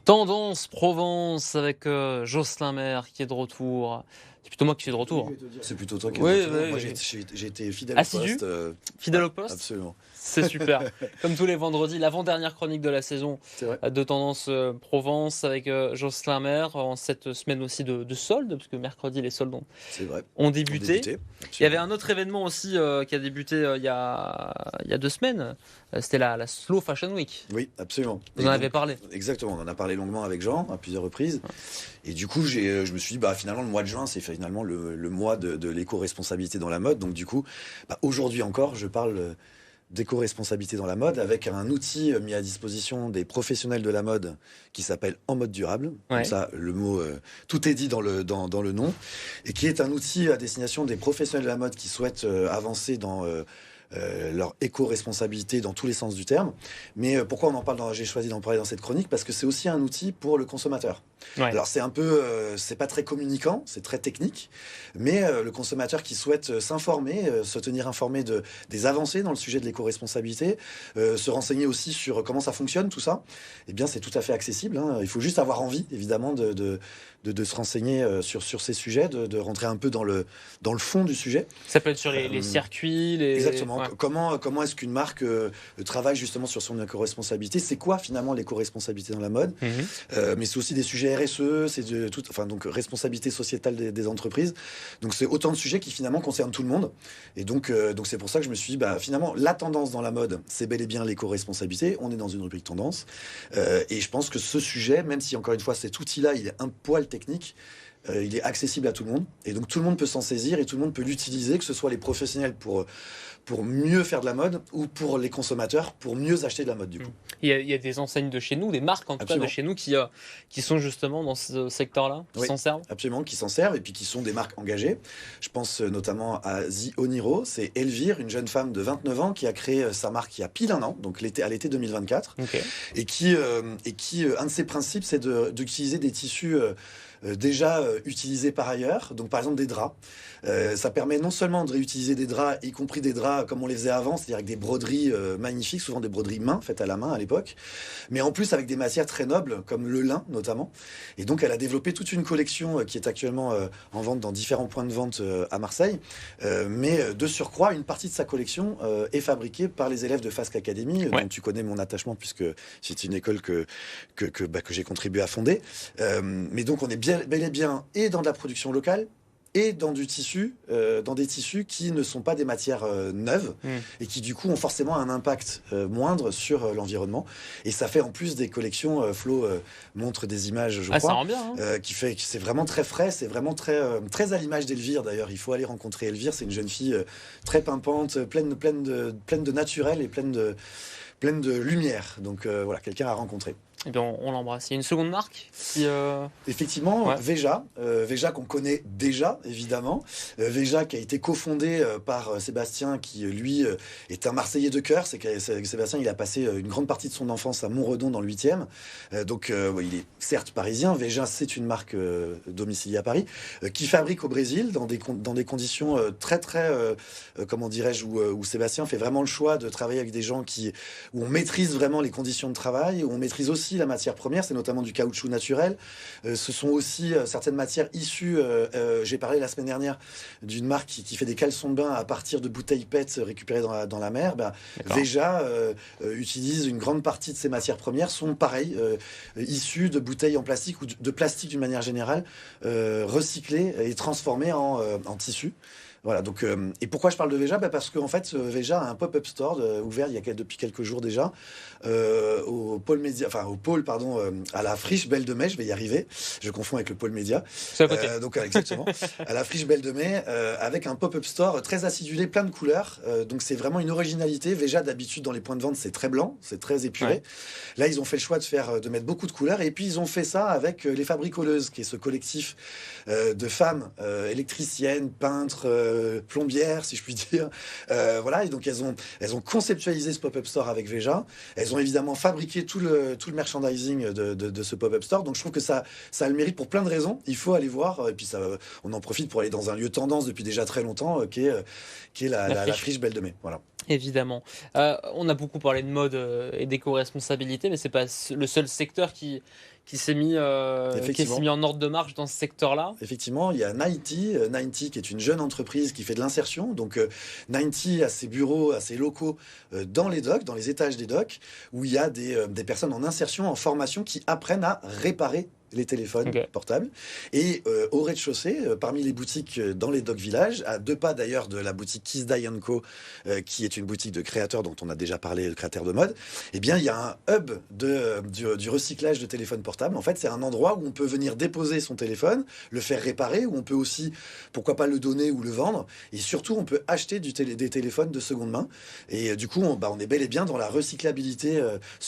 Tendance Provence avec Jocelyn Maire qui est de retour. C'est plutôt moi qui suis de retour. C'est plutôt toi qui es Oui, de retour. oui, Moi, oui. j'ai été fidèle Assidu, au poste. fidèle Ouais, au poste. absolument. C'est super. Comme tous les vendredis, l'avant-dernière chronique de la saison C'est vrai. de Tendance Provence avec Jocelyn Maire en cette semaine aussi de soldes, parce que mercredi les soldes C'est vrai. ont On débuté. débutait, Il y avait absolument. un autre événement aussi qui a débuté il y a 2 semaines. C'était la Slow Fashion Week. Oui, absolument. Vous Et en donc, avez parlé. exactement, on en a parlé longuement avec Jean à plusieurs reprises. Et du coup, je me suis dit, finalement, le mois de juin, c'est finalement le mois de l'éco-responsabilité dans la mode. Donc du coup, aujourd'hui encore, je parle d'éco-responsabilité dans la mode avec un outil mis à disposition des professionnels de la mode qui s'appelle En Mode Durable. Comme Ouais. ça, le mot, tout est dit dans le nom. Et qui est un outil à destination des professionnels de la mode qui souhaitent avancer dans leur éco-responsabilité dans tous les sens du terme. Mais pourquoi on en parle j'ai choisi d'en parler dans cette chronique parce que c'est aussi un outil pour le consommateur. Ouais. Alors c'est un peu, c'est pas très communicant, c'est très technique, mais le consommateur qui souhaite s'informer, se tenir informé des avancées dans le sujet de l'éco-responsabilité, se renseigner aussi sur comment ça fonctionne tout ça, eh bien c'est tout à fait accessible, hein. Il faut juste avoir envie évidemment de se renseigner sur ces sujets, de rentrer un peu dans le fond du sujet. Ça peut être sur les circuits, Exactement. Ouais. Comment est-ce qu'une marque travaille justement sur son éco-responsabilité? C'est quoi finalement l'éco-responsabilité dans la mode? Mhm. Mais c'est aussi des sujets RSE, donc responsabilité sociétale des entreprises. Donc c'est autant de sujets qui finalement concernent tout le monde. Et donc c'est pour ça que je me suis dit, finalement, la tendance dans la mode, c'est bel et bien l'éco-responsabilité. On est dans une rubrique tendance. Et je pense que ce sujet, même si encore une fois cet outil-là, il est un poil technique, il est accessible à tout le monde. Et donc tout le monde peut s'en saisir et tout le monde peut l'utiliser, que ce soit les professionnels pour mieux faire de la mode ou pour les consommateurs pour mieux acheter de la mode du coup. Il y a des enseignes de chez nous, des marques en tout cas de Absolument. chez nous qui sont justement dans ce secteur-là, qui Oui. s'en servent. Absolument, qui s'en servent et puis qui sont des marques engagées. Je pense notamment à The Oniro, c'est Elvire, une jeune femme de 29 ans qui a créé sa marque il y a pile un an, donc à l'été 2024, Ok. et qui un de ses principes, c'est d'utiliser des tissus déjà utilisés par ailleurs, donc par exemple des draps. Ça permet non seulement de réutiliser des draps, y compris des draps comme on les faisait avant, c'est-à-dire avec des broderies magnifiques, souvent des broderies main, faites à la main à l'époque, mais en plus avec des matières très nobles, comme le lin notamment. Et donc elle a développé toute une collection qui est actuellement en vente dans différents points de vente à Marseille. Mais de surcroît, une partie de sa collection est fabriquée par les élèves de Fasc Academy, Ouais. dont tu connais mon attachement puisque c'est une école que j'ai contribué à fonder. Mais donc on est bel et bien et dans de la production locale et dans du tissu, dans des tissus qui ne sont pas des matières neuves et qui du coup ont forcément un impact moindre sur l'environnement. Et ça fait en plus des collections, Flo montre des images, je Ah, ça crois, rend bien. Hein. qui fait que c'est vraiment très frais, c'est vraiment très à l'image d'Elvire d'ailleurs. Il faut aller rencontrer Elvire, c'est une jeune fille très pimpante, pleine de naturel et pleine de lumière. Donc voilà, quelqu'un à rencontrer. Eh bien, on l'embrasse. Il y a une seconde marque qui. Effectivement, Ouais. Veja qu'on connaît déjà, évidemment. Veja qui a été cofondé par Sébastien, qui lui est un Marseillais de cœur. C'est que Sébastien, il a passé une grande partie de son enfance à Montredon dans le 8e. Donc il est certes parisien. Veja, c'est une marque domiciliée à Paris, qui fabrique au Brésil dans des conditions très, comment dirais-je, où Sébastien fait vraiment le choix de travailler avec des gens où on maîtrise vraiment les conditions de travail, où on maîtrise aussi la matière première, c'est notamment du caoutchouc naturel. Ce sont aussi certaines matières issues, j'ai parlé la semaine dernière d'une marque qui fait des caleçons de bain à partir de bouteilles PET récupérées dans la mer. Veja utilise une grande partie de ces matières premières, sont pareilles, issues de bouteilles en plastique ou de plastique d'une manière générale, recyclées et transformées en tissu. Voilà, donc, et pourquoi je parle de Veja? Parce qu'en fait, Veja a un pop-up store ouvert depuis quelques jours déjà, au pôle, pardon, à la Friche Belle de Mai, je vais y arriver, je confonds avec le pôle média. C'est à côté. Donc, exactement, à la Friche Belle de Mai, avec un pop-up store très acidulé, plein de couleurs. Donc, c'est vraiment une originalité. Veja, d'habitude, dans les points de vente, c'est très blanc, c'est très épuré. Ouais. Là, ils ont fait le choix de mettre beaucoup de couleurs, et puis ils ont fait ça avec les Fabricoleuses, qui est ce collectif de femmes électriciennes, peintres, plombières, si je puis dire. Voilà, et donc elles ont conceptualisé ce pop-up store avec Veja. Elles ont évidemment fabriqué tout le merchandising de ce pop-up store. Donc je trouve que ça a le mérite pour plein de raisons. Il faut aller voir. Et puis on en profite pour aller dans un lieu tendance depuis déjà très longtemps, qui est la Friche Belle de Mai. Voilà. Évidemment. On a beaucoup parlé de mode et d'éco-responsabilité, mais c'est pas le seul secteur qui s'est mis en ordre de marche dans ce secteur-là. Effectivement, il y a 90, 90 qui est une jeune entreprise qui fait de l'insertion. Donc 90 a ses bureaux, a ses locaux dans les docks, dans les étages des docks, où il y a des personnes en insertion, en formation, qui apprennent à réparer les téléphones portables. Et au rez-de-chaussée, parmi les boutiques dans les Dock Village, à 2 pas d'ailleurs de la boutique Kiss Dye Co, qui est une boutique de créateurs dont on a déjà parlé, de créateurs de mode, eh bien il y a un hub du recyclage de téléphones portables. En fait, c'est un endroit où on peut venir déposer son téléphone, le faire réparer, où on peut aussi, pourquoi pas le donner ou le vendre. Et surtout, on peut acheter des téléphones de seconde main. Et du coup, on est bel et bien dans la recyclabilité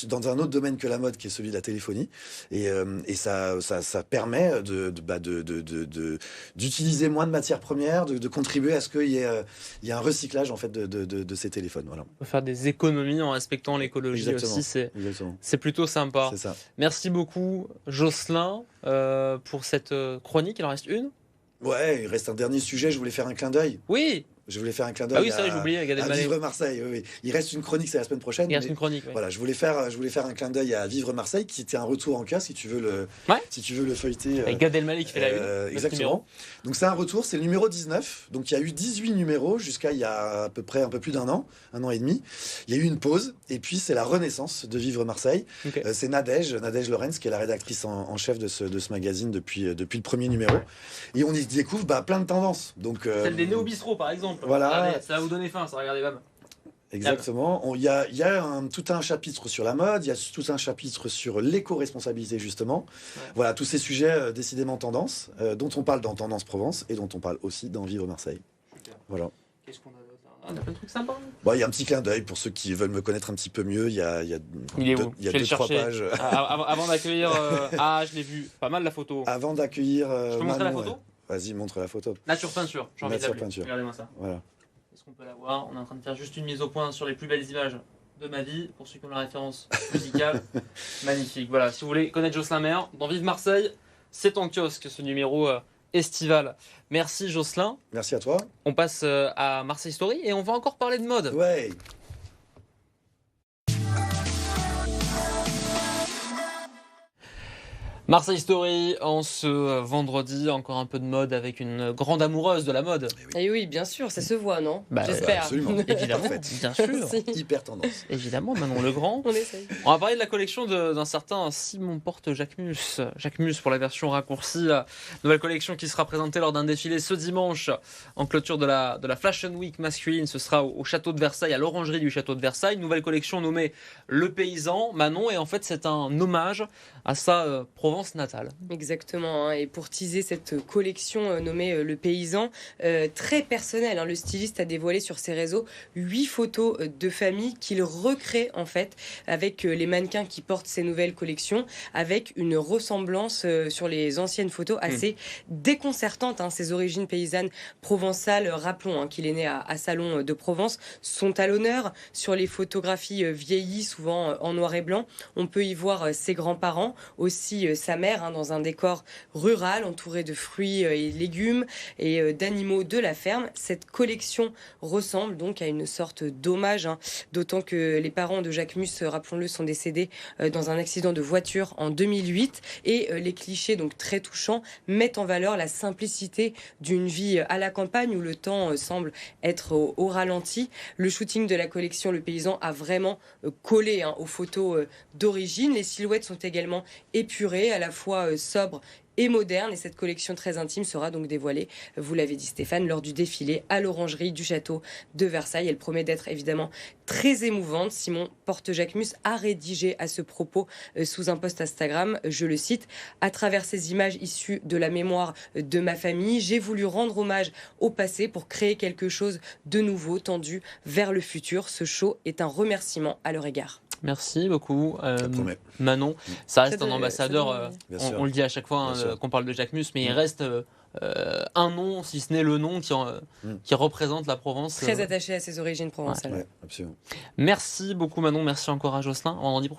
dans un autre domaine que la mode, qui est celui de la téléphonie. Et ça permet d'utiliser moins de matières premières, de contribuer à ce qu'il y ait un recyclage en fait de ces téléphones. Voilà. On peut faire des économies en respectant l'écologie aussi, c'est plutôt sympa. C'est ça. Merci beaucoup Jocelyn pour cette chronique. Il en reste une? Ouais, il reste un dernier sujet, je voulais faire un clin d'œil. Oui. Je voulais faire un clin d'œil. Ah oui, ça, j'ai oublié. À Vivre Marseille. Oui, oui. Il reste une chronique, c'est la semaine prochaine. Il reste une chronique. Oui. Voilà, je voulais faire un clin d'œil à Vivre Marseille, qui était un retour en cas, si tu veux le feuilleter. Avec Gad Elmaleh qui fait la une. Exactement. Donc c'est un retour, c'est le numéro 19. Donc il y a eu 18 numéros jusqu'à il y a à peu près un peu plus d'un an et demi. Il y a eu une pause, et puis c'est la renaissance de Vivre Marseille. C'est Nadège Lorenz, qui est la rédactrice en chef de ce magazine depuis le premier numéro. Et on y découvre plein de tendances. Donc, celle des néo-bistro par exemple. Voilà. Regardez, ça va vous donner faim, ça, regardez, bam. Exactement. Il y a tout un chapitre sur la mode, il y a tout un chapitre sur l'éco-responsabilité, justement. Ouais. Voilà, tous ces sujets décidément tendance, dont on parle dans Tendance Provence et dont on parle aussi dans Vivre Marseille. Super. Voilà. Qu'est-ce qu'on a d'autre là? On a plein de trucs sympas. Il y a un petit clin d'œil pour ceux qui veulent me connaître un petit peu mieux. Il y a il est où? Il y a 2-3 pages. Avant d'accueillir... je l'ai vu. Pas mal la photo. Avant d'accueillir... je peux montrer la photo? Vas-y, montre la photo. Nature peinture, j'ai envie de l'appeler. Regardez-moi ça. Voilà. Est-ce qu'on peut la voir? On est en train de faire juste une mise au point sur les plus belles images de ma vie, pour ceux qui ont la référence musicale. Magnifique. Voilà, si vous voulez connaître Jocelyn Maire, dans Vive Marseille, c'est en kiosque ce numéro estival. Merci Jocelyn. Merci à toi. On passe à Marseille Story et on va encore parler de mode. Ouais. Marseille Story, en ce vendredi, encore un peu de mode avec une grande amoureuse de la mode. Et oui, bien sûr, ça se voit, non? J'espère. Absolument. Évidemment, bien sûr. Hyper tendance. Évidemment, Manon Legrand. On essaye. On va parler de la collection d'un certain Simon Porte Jacquemus. Jacquemus pour la version raccourcie. Nouvelle collection qui sera présentée lors d'un défilé ce dimanche en clôture de la Fashion Week masculine. Ce sera au château de Versailles, à l'orangerie du château de Versailles. Nouvelle collection nommée Le Paysan. Manon, et en fait, c'est un hommage à sa Provence natale. Exactement, et pour teaser cette collection nommée Le Paysan, très personnelle, le styliste a dévoilé sur ses réseaux 8 photos de famille qu'il recrée en fait avec les mannequins qui portent ces nouvelles collections, avec une ressemblance sur les anciennes photos assez déconcertante. Ses origines paysannes provençales, rappelons qu'il est né à Salon de Provence, sont à l'honneur sur les photographies vieillies, souvent en noir et blanc. On peut y voir ses grands-parents, aussi sa mère, dans un décor rural entouré de fruits et légumes et d'animaux de la ferme. Cette collection ressemble donc à une sorte d'hommage, d'autant que les parents de Jacquemus, rappelons-le, sont décédés dans un accident de voiture en 2008, et les clichés donc très touchants mettent en valeur la simplicité d'une vie à la campagne où le temps semble être au ralenti. Le shooting de la collection Le Paysan a vraiment collé aux photos d'origine. Les silhouettes sont également épurées, à la fois sobre et moderne, et cette collection très intime sera donc dévoilée, vous l'avez dit Stéphane, lors du défilé à l'orangerie du château de Versailles. Elle promet d'être évidemment très émouvante. Simon Porte Jacquemus a rédigé à ce propos sous un post Instagram, je le cite: à travers ces images issues de la mémoire de ma famille, j'ai voulu rendre hommage au passé pour créer quelque chose de nouveau tendu vers le futur. Ce show est un remerciement à leur égard. Merci beaucoup, Manon. Ça reste un ambassadeur, on le dit à chaque fois qu'on parle de Jacquemus, mais il reste un nom, si ce n'est le nom, qui représente la Provence. Très attaché à ses origines provençales. Ouais, absolument. Merci beaucoup Manon, merci encore à Jocelyn. Vendredi prochain.